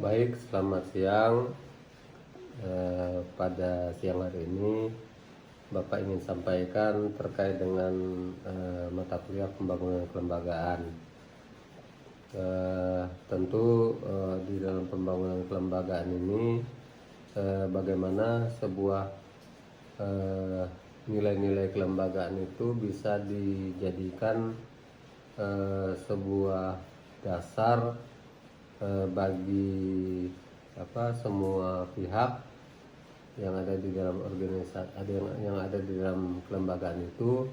Baik, selamat siang. Pada siang hari ini, Bapak ingin sampaikan terkait dengan mata kuliah pembangunan kelembagaan. Tentu di dalam pembangunan kelembagaan ini, bagaimana sebuah nilai-nilai kelembagaan itu bisa dijadikan sebuah dasar bagi semua pihak yang ada di dalam organisasi, yang ada di dalam kelembagaan itu,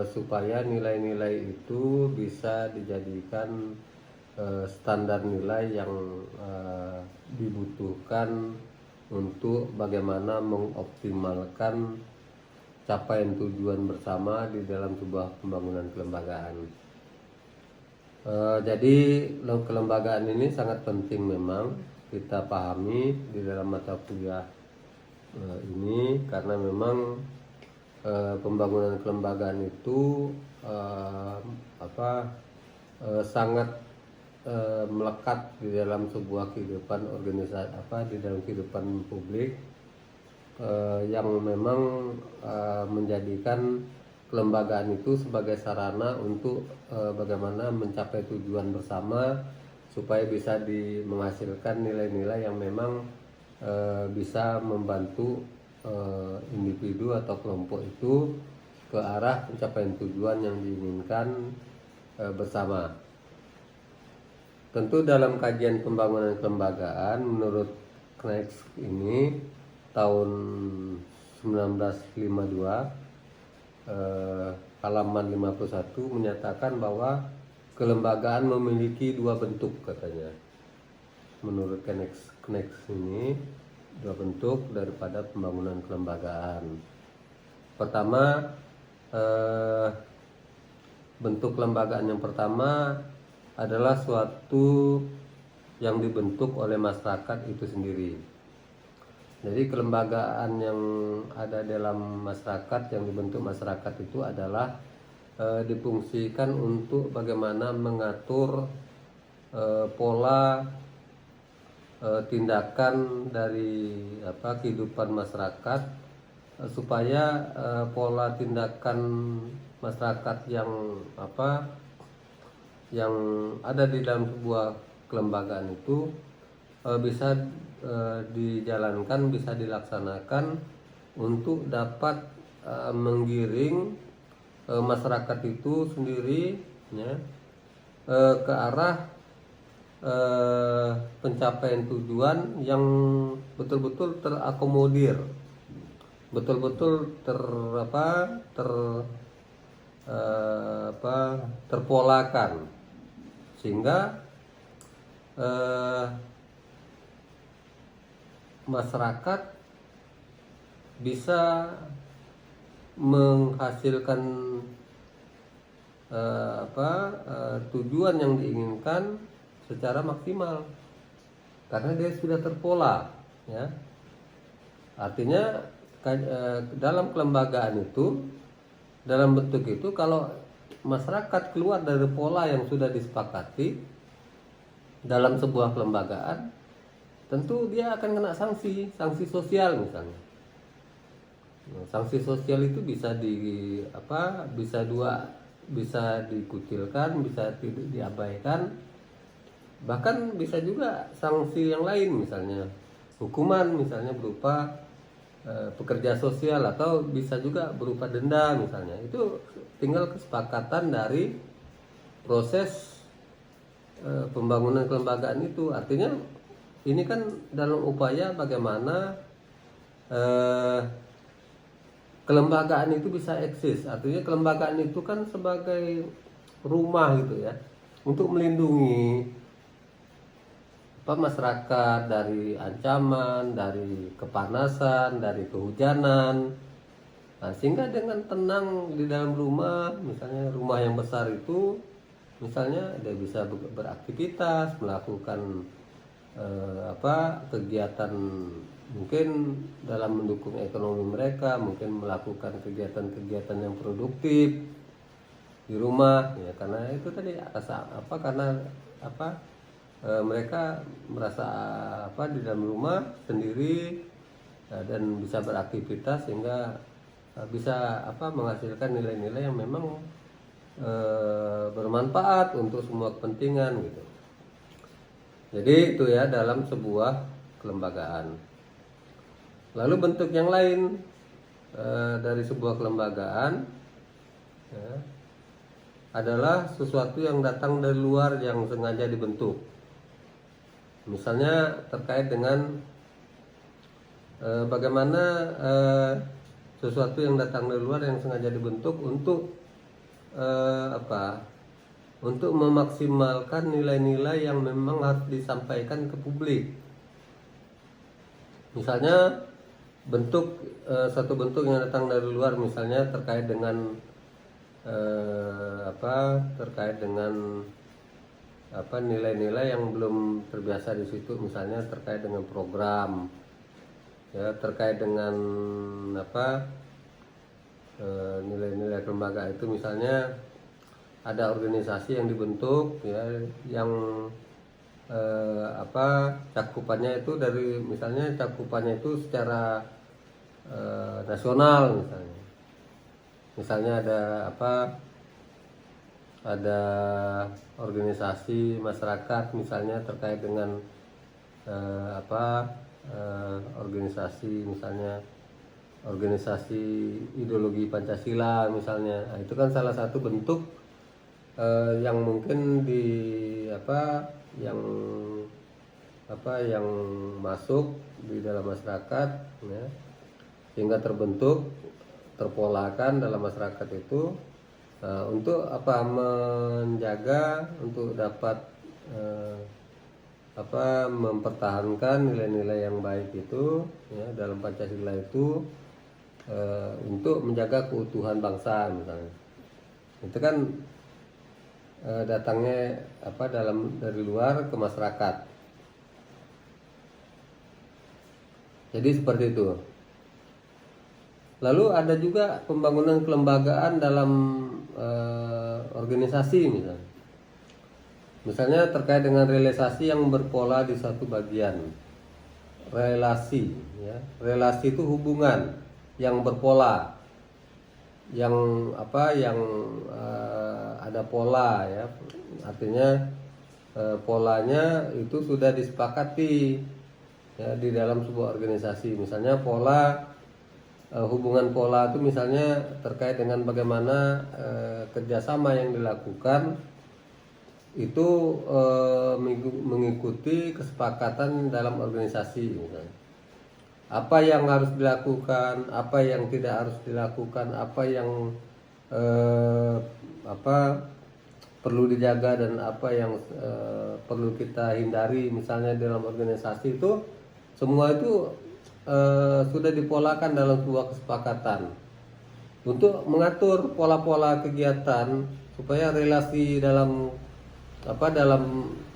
supaya nilai-nilai itu bisa dijadikan standar nilai yang dibutuhkan untuk bagaimana mengoptimalkan capaian tujuan bersama di dalam sebuah pembangunan kelembagaan. Jadi kelembagaan ini sangat penting memang kita pahami di dalam mata kuliah ini, karena memang pembangunan kelembagaan itu sangat melekat di dalam sebuah kehidupan organisasi, di dalam kehidupan publik, yang memang menjadikan kelembagaan itu sebagai sarana untuk bagaimana mencapai tujuan bersama, supaya bisa menghasilkan nilai-nilai yang memang bisa membantu individu atau kelompok itu ke arah pencapaian tujuan yang diinginkan bersama. Tentu dalam kajian pembangunan kelembagaan menurut Knex ini tahun 1952, halaman 51 menyatakan bahwa kelembagaan memiliki dua bentuk, katanya. Menurut Knex ini dua bentuk daripada pembangunan kelembagaan. Pertama, bentuk kelembagaan yang pertama adalah suatu yang dibentuk oleh masyarakat itu sendiri. Jadi kelembagaan yang ada dalam masyarakat, yang dibentuk masyarakat itu adalah difungsikan untuk bagaimana mengatur pola tindakan dari kehidupan masyarakat, supaya pola tindakan masyarakat yang ada di dalam sebuah kelembagaan itu bisa dijalankan, bisa dilaksanakan untuk dapat menggiring masyarakat itu sendiri, ya, ke arah pencapaian tujuan yang betul-betul terakomodir, betul-betul terpolakan, sehingga masyarakat bisa menghasilkan tujuan yang diinginkan secara maksimal, karena dia sudah terpola, ya. Artinya dalam kelembagaan itu, dalam bentuk itu, kalau masyarakat keluar dari pola yang sudah disepakati dalam sebuah kelembagaan, tentu dia akan kena sanksi sosial misalnya. Sanksi sosial itu bisa bisa dikucilkan, bisa tidak diabaikan, bahkan bisa juga sanksi yang lain, misalnya hukuman, misalnya berupa pekerja sosial, atau bisa juga berupa denda misalnya. Itu tinggal kesepakatan dari proses pembangunan kelembagaan itu. Artinya ini kan dalam upaya bagaimana kelembagaan itu bisa eksis. Artinya kelembagaan itu kan sebagai rumah gitu, ya, untuk melindungi masyarakat dari ancaman, dari kepanasan, dari kehujanan. Nah, sehingga dengan tenang di dalam rumah, misalnya rumah yang besar itu, misalnya dia bisa beraktivitas, melakukan kegiatan mungkin dalam mendukung ekonomi mereka, mungkin melakukan kegiatan-kegiatan yang produktif di rumah, ya, karena itu tadi karena mereka merasa di dalam rumah sendiri, dan bisa beraktivitas sehingga bisa menghasilkan nilai-nilai yang memang bermanfaat untuk semua kepentingan gitu. Jadi itu ya dalam sebuah kelembagaan. Lalu bentuk yang lain dari sebuah kelembagaan ya, adalah sesuatu yang datang dari luar yang sengaja dibentuk. Misalnya terkait dengan bagaimana sesuatu yang datang dari luar yang sengaja dibentuk untuk untuk memaksimalkan nilai-nilai yang memang harus disampaikan ke publik. Misalnya satu bentuk yang datang dari luar, misalnya terkait dengan nilai-nilai yang belum terbiasa di situ, misalnya terkait dengan program, ya terkait dengan nilai-nilai kelembagaan itu, misalnya ada organisasi yang dibentuk ya yang cakupannya itu cakupannya itu secara nasional, misalnya ada organisasi masyarakat misalnya terkait dengan organisasi misalnya organisasi ideologi Pancasila misalnya. Nah, itu kan salah satu bentuk yang mungkin yang masuk di dalam masyarakat ya, sehingga terpolakan dalam masyarakat itu untuk menjaga, untuk dapat mempertahankan nilai-nilai yang baik itu ya dalam Pancasila itu, untuk menjaga keutuhan bangsa misalnya. Itu kan datangnya dari luar ke masyarakat. Jadi seperti itu. Lalu ada juga pembangunan kelembagaan dalam organisasi misalnya. Misalnya terkait dengan relasi yang berpola di satu bagian. Relasi ya. Relasi itu hubungan yang berpola. Yang ada pola ya. Artinya polanya itu sudah disepakati ya di dalam sebuah organisasi. Misalnya hubungan pola itu misalnya terkait dengan bagaimana kerjasama yang dilakukan itu mengikuti kesepakatan dalam organisasi misalnya. Apa yang harus dilakukan, apa yang tidak harus dilakukan, apa yang perlu dijaga dan apa yang perlu kita hindari misalnya dalam organisasi itu, semua itu sudah dipolakan dalam sebuah kesepakatan untuk mengatur pola-pola kegiatan supaya relasi dalam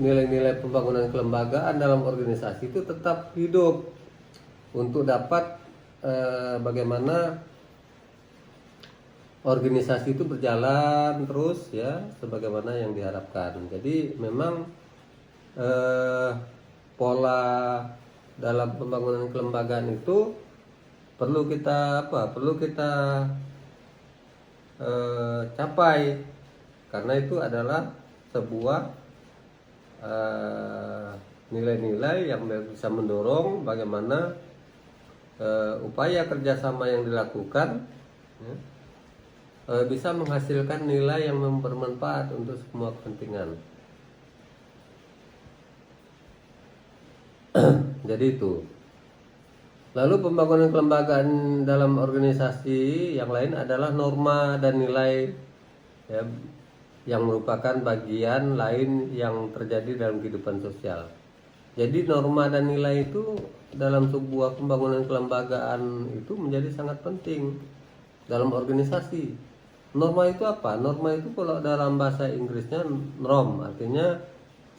nilai-nilai pembangunan kelembagaan dalam organisasi itu tetap hidup, untuk dapat bagaimana organisasi itu berjalan terus ya sebagaimana yang diharapkan. Jadi memang pola dalam pembangunan kelembagaan itu perlu kita capai, karena itu adalah sebuah nilai-nilai yang bisa mendorong bagaimana upaya kerjasama yang dilakukan ya, bisa menghasilkan nilai yang bermanfaat untuk semua kepentingan. Jadi itu. Lalu pembangunan kelembagaan dalam organisasi yang lain adalah norma dan nilai ya, yang merupakan bagian lain yang terjadi dalam kehidupan sosial. Jadi norma dan nilai itu dalam sebuah pembangunan kelembagaan itu menjadi sangat penting dalam organisasi. Norma itu apa? Norma itu kalau dalam bahasa Inggrisnya norm, artinya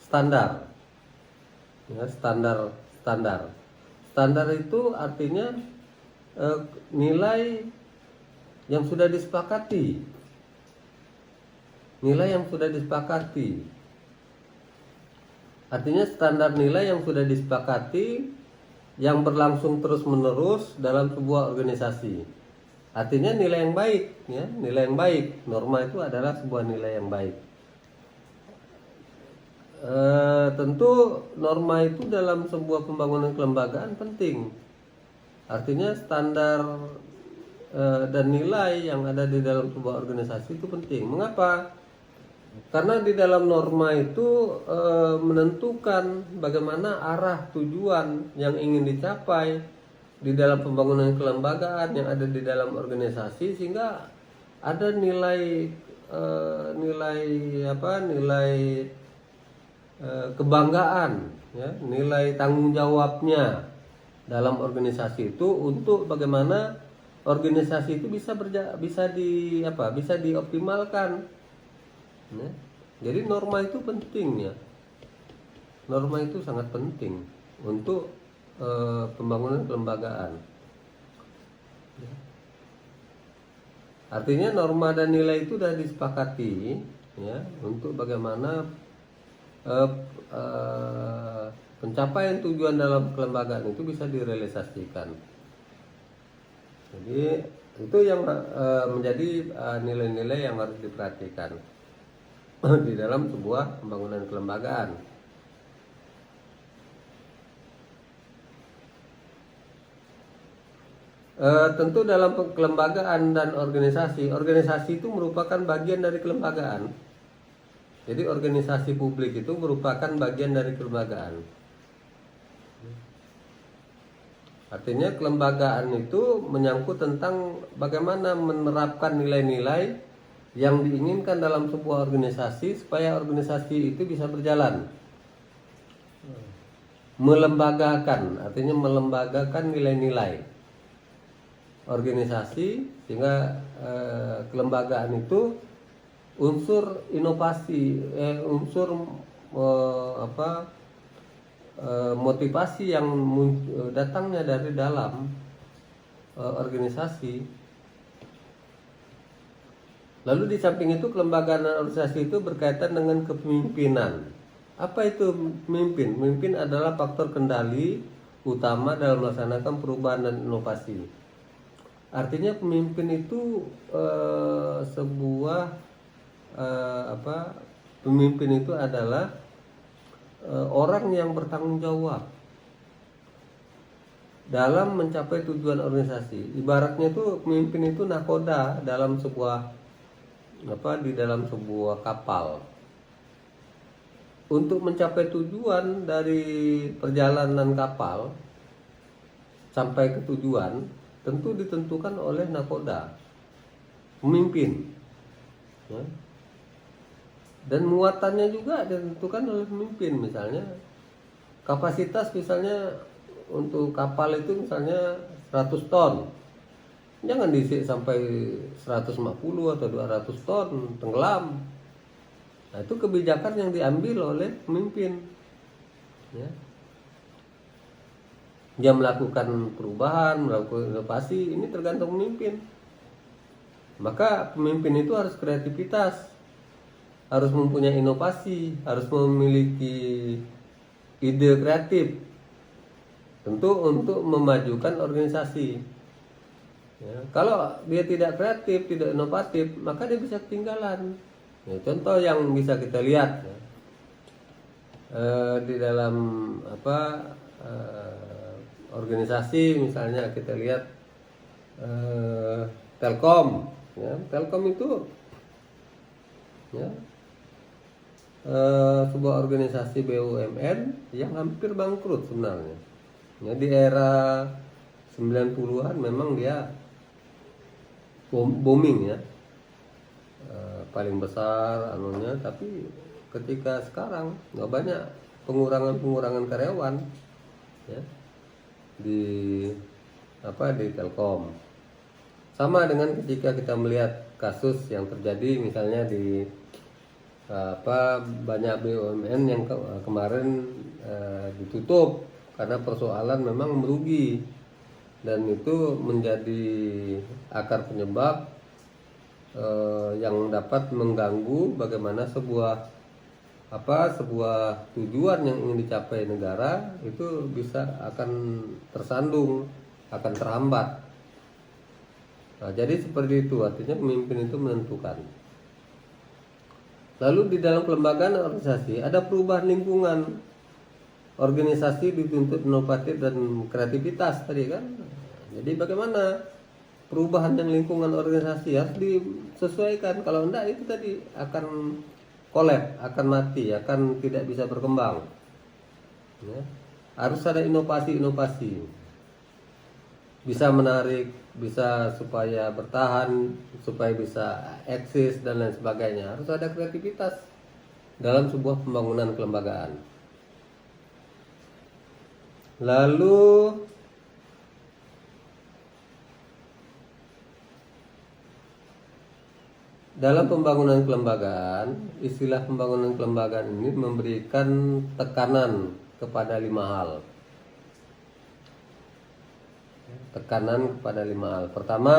standar. Ya, standar. Standar itu artinya nilai yang sudah disepakati. Nilai yang sudah disepakati. Artinya standar nilai yang sudah disepakati yang berlangsung terus-menerus dalam sebuah organisasi. Artinya nilai yang baik, ya, nilai yang baik. Norma itu adalah sebuah nilai yang baik. Tentu norma itu dalam sebuah pembangunan kelembagaan penting. Artinya standar dan nilai yang ada di dalam sebuah organisasi itu penting. Mengapa? Karena di dalam norma itu menentukan bagaimana arah tujuan yang ingin dicapai di dalam pembangunan kelembagaan yang ada di dalam organisasi, sehingga ada nilai kebanggaan, ya, nilai tanggung jawabnya dalam organisasi itu untuk bagaimana organisasi itu bisa dioptimalkan. Ya. Jadi norma itu penting, ya. Norma itu sangat penting untuk pembangunan kelembagaan. Ya. Artinya norma dan nilai itu sudah disepakati, ya, untuk bagaimana pencapaian tujuan dalam kelembagaan itu bisa direalisasikan. Jadi itu yang menjadi nilai-nilai yang harus diperhatikan di dalam sebuah pembangunan kelembagaan. Tentu dalam kelembagaan dan organisasi itu merupakan bagian dari kelembagaan. Jadi organisasi publik itu merupakan bagian dari kelembagaan. Artinya kelembagaan itu menyangkut tentang bagaimana menerapkan nilai-nilai yang diinginkan dalam sebuah organisasi supaya organisasi itu bisa berjalan. Melembagakan, artinya melembagakan nilai-nilai organisasi, sehingga kelembagaan itu unsur inovasi, motivasi yang datangnya dari dalam organisasi. Lalu di samping itu kelembagaan organisasi itu berkaitan dengan kepemimpinan. Apa itu pemimpin? Pemimpin adalah faktor kendali utama dalam melaksanakan perubahan dan inovasi. Artinya pemimpin itu pemimpin itu adalah orang yang bertanggung jawab dalam mencapai tujuan organisasi. Ibaratnya itu pemimpin itu nakoda dalam di dalam sebuah kapal. Untuk mencapai tujuan dari perjalanan kapal sampai ke tujuan tentu ditentukan oleh nakoda, pemimpin, ya. Dan muatannya juga ditentukan oleh pemimpin. Misalnya kapasitas, misalnya untuk kapal itu misalnya 100 ton, jangan diisi sampai 150 atau 200 ton tenggelam. Nah, itu kebijakan yang diambil oleh pemimpin, ya. Dia melakukan perubahan, melakukan inovasi, ini tergantung pemimpin. Maka pemimpin itu harus kreativitas, harus mempunyai inovasi, harus memiliki ide kreatif, tentu untuk memajukan organisasi. Ya, kalau dia tidak kreatif, tidak inovatif, maka dia bisa ketinggalan. Ya, contoh yang bisa kita lihat, ya, di dalam organisasi, misalnya kita lihat Telkom, ya. Telkom itu, ya, sebuah organisasi BUMN yang hampir bangkrut sebenarnya. Ya, di era 90-an memang dia booming, ya, paling besar anunya, tapi ketika sekarang nggak banyak pengurangan karyawan, ya, di Telkom. Sama dengan ketika kita melihat kasus yang terjadi misalnya di banyak BUMN yang kemarin ditutup karena persoalan memang merugi, dan itu menjadi akar penyebab yang dapat mengganggu bagaimana sebuah sebuah tujuan yang ingin dicapai negara itu bisa akan tersandung, akan terhambat. Nah, jadi seperti itu, artinya pemimpin itu menentukan. Lalu di dalam kelembagaan organisasi ada perubahan lingkungan. Organisasi dituntut inovatif dan kreativitas tadi kan. Jadi bagaimana perubahan yang lingkungan organisasi harus disesuaikan. Kalau enggak itu tadi akan kolab, akan mati, akan tidak bisa berkembang. Ya. Harus ada inovasi-inovasi. Bisa menarik, bisa supaya bertahan, supaya bisa eksis dan lain sebagainya. Harus ada kreativitas dalam sebuah pembangunan kelembagaan. Lalu dalam pembangunan kelembagaan, istilah pembangunan kelembagaan ini memberikan tekanan kepada 5 hal. Tekanan kepada 5 hal. Pertama,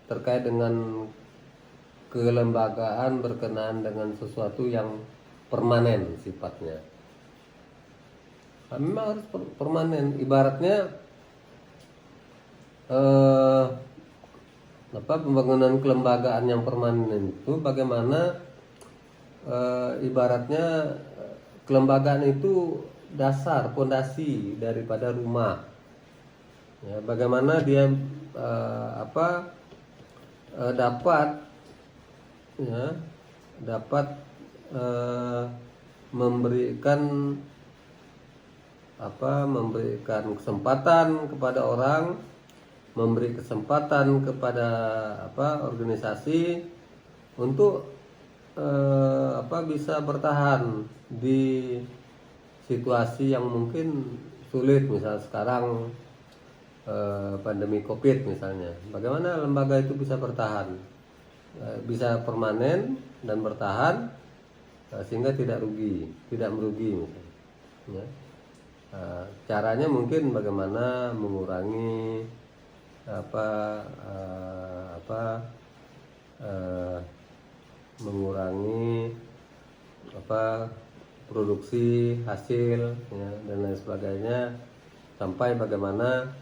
terkait dengan kelembagaan berkenaan dengan sesuatu yang permanen sifatnya. Memang harus permanen. Ibaratnya pembangunan kelembagaan yang permanen itu bagaimana ibaratnya kelembagaan itu dasar, fondasi daripada rumah. Ya, bagaimana dia dapat memberikan kesempatan kepada orang, memberi kesempatan kepada organisasi untuk bisa bertahan di situasi yang mungkin sulit, misalnya sekarang pandemi Covid misalnya. Bagaimana lembaga itu bisa bertahan, bisa permanen dan bertahan sehingga tidak merugi misalnya. Caranya mungkin bagaimana mengurangi produksi hasil ya, dan lain sebagainya, sampai bagaimana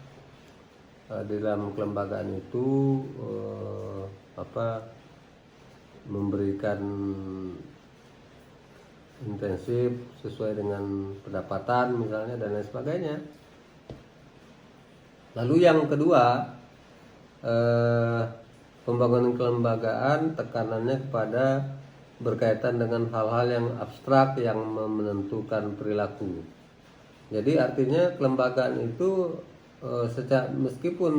di dalam kelembagaan itu memberikan intensif sesuai dengan pendapatan misalnya dan lain sebagainya. Lalu yang kedua, pembangunan kelembagaan tekanannya kepada berkaitan dengan hal-hal yang abstrak yang menentukan perilaku. Jadi artinya kelembagaan itu meskipun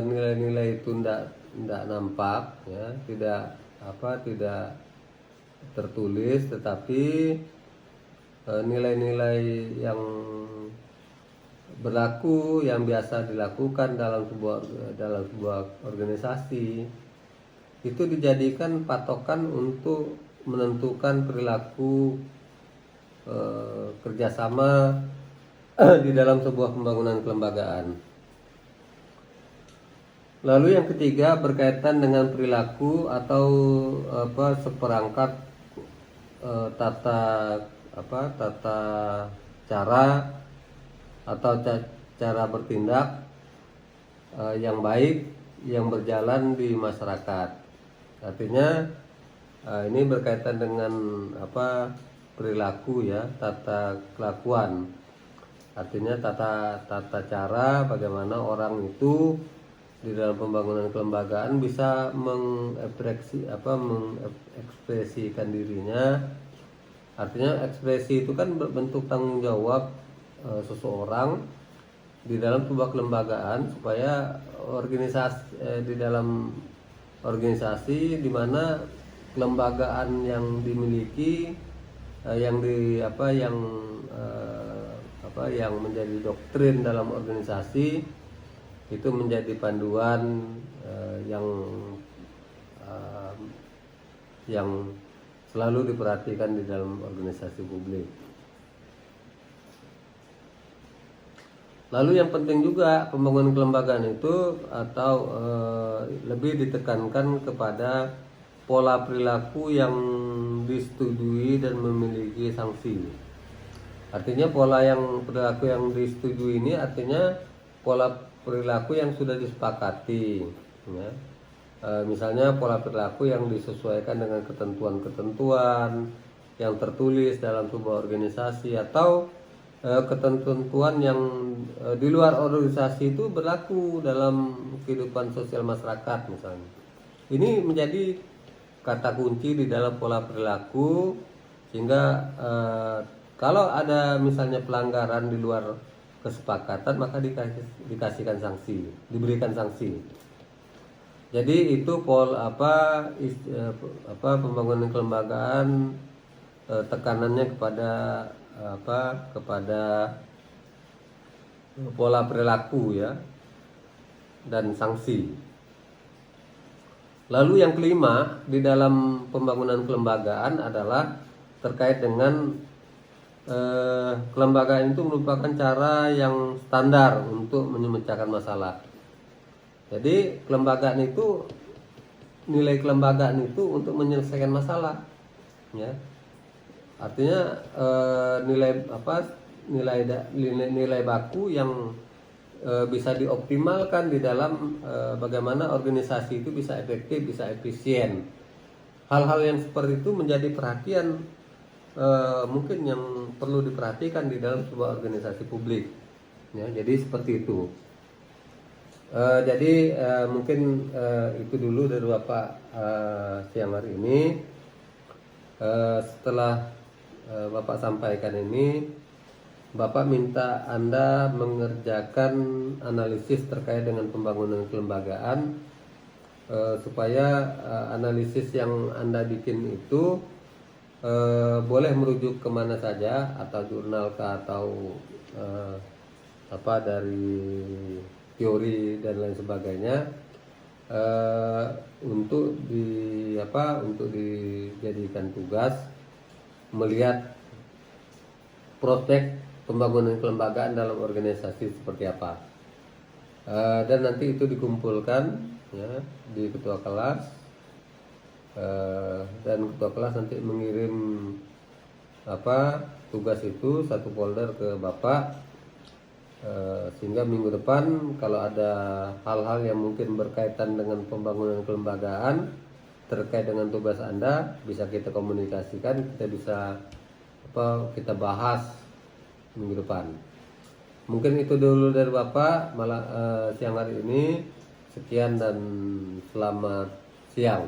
nilai-nilai itu tidak nampak ya, tidak tertulis, tetapi nilai-nilai yang berlaku yang biasa dilakukan dalam sebuah organisasi itu dijadikan patokan untuk menentukan perilaku kerjasama di dalam sebuah pembangunan kelembagaan. Lalu yang ketiga berkaitan dengan perilaku atau seperangkat tata cara atau cara bertindak yang baik yang berjalan di masyarakat. Artinya ini berkaitan dengan perilaku ya, tata kelakuan. Artinya tata cara bagaimana orang itu di dalam pembangunan kelembagaan bisa mengekspresikan dirinya. Artinya ekspresi itu kan bentuk tanggung jawab seseorang di dalam sebuah kelembagaan supaya di dalam organisasi di mana kelembagaan yang dimiliki yang menjadi doktrin dalam organisasi itu menjadi panduan yang selalu diperhatikan di dalam organisasi publik. Lalu yang penting juga pembangunan kelembagaan itu lebih ditekankan kepada pola perilaku yang disetujui dan memiliki sanksi. Artinya pola yang perilaku yang disetujui ini artinya pola perilaku yang sudah disepakati, ya. Misalnya pola perilaku yang disesuaikan dengan ketentuan-ketentuan yang tertulis dalam sebuah organisasi, atau ketentuan yang di luar organisasi itu berlaku dalam kehidupan sosial masyarakat misalnya. Ini menjadi kata kunci di dalam pola perilaku, sehingga kalau ada misalnya pelanggaran di luar kesepakatan, maka dikasihkan sanksi, diberikan sanksi. Jadi itu pembangunan kelembagaan, tekanannya kepada pola perilaku, ya, dan sanksi. Lalu yang kelima di dalam pembangunan kelembagaan adalah terkait dengan kelembagaan itu merupakan cara yang standar untuk memecahkan masalah. Jadi kelembagaan itu, nilai kelembagaan itu untuk menyelesaikan masalah, ya. Artinya nilai baku yang bisa dioptimalkan di dalam bagaimana organisasi itu bisa efektif, bisa efisien. Hal-hal yang seperti itu menjadi perhatian mungkin yang perlu diperhatikan di dalam sebuah organisasi publik, ya. Jadi seperti itu. Jadi mungkin itu dulu dari Bapak siang hari ini. Setelah Bapak sampaikan ini, Bapak minta Anda mengerjakan analisis terkait dengan pembangunan kelembagaan, supaya analisis yang Anda bikin itu boleh merujuk kemana saja, atau jurnal atau dari teori dan lain sebagainya, untuk dijadikan tugas melihat prospek pembangunan kelembagaan dalam organisasi seperti apa, dan nanti itu dikumpulkan, ya, di ketua kelas, dan ketua kelas nanti mengirim tugas itu satu folder ke Bapak, sehingga minggu depan kalau ada hal-hal yang mungkin berkaitan dengan pembangunan kelembagaan terkait dengan tugas Anda, bisa kita komunikasikan, kita bisa kita bahas minggu depan. Mungkin itu dulu dari Bapak siang hari ini. Sekian dan selamat siang.